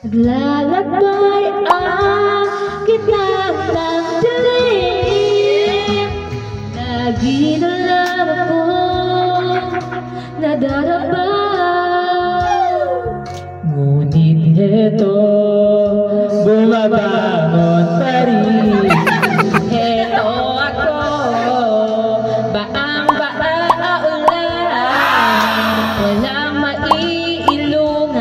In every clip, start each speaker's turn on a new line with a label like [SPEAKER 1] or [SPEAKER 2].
[SPEAKER 1] Naglalakbay ang kitang ng dilim. Lagi na lang ako nadarama.
[SPEAKER 2] Ngunit ito, bumabangon pa rin.
[SPEAKER 1] Heto ako, baang-baa ulan. Walang maiilungan,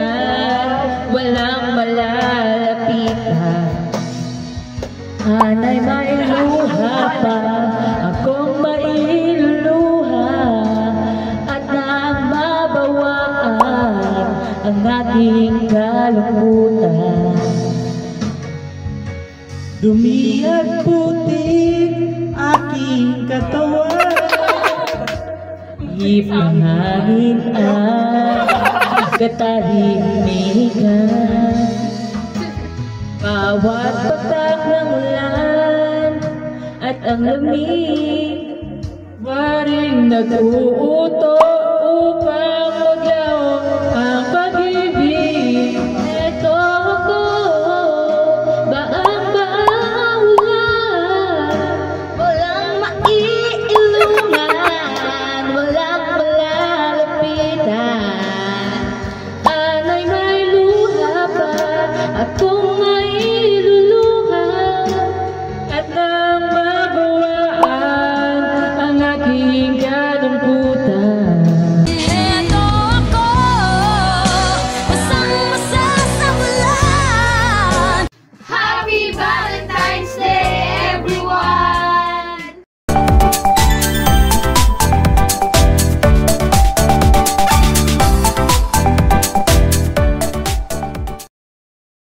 [SPEAKER 1] walang malalapitan. Anay mailuha pa, akong mailuluha. At nang mabawaan ang ating kalungkutan.
[SPEAKER 2] Dumi at putik aking katawan.
[SPEAKER 1] Hip ng hangin at katahimikan. Bawat patak ng ulan at ang lamig,
[SPEAKER 2] Waring nag-uuto upang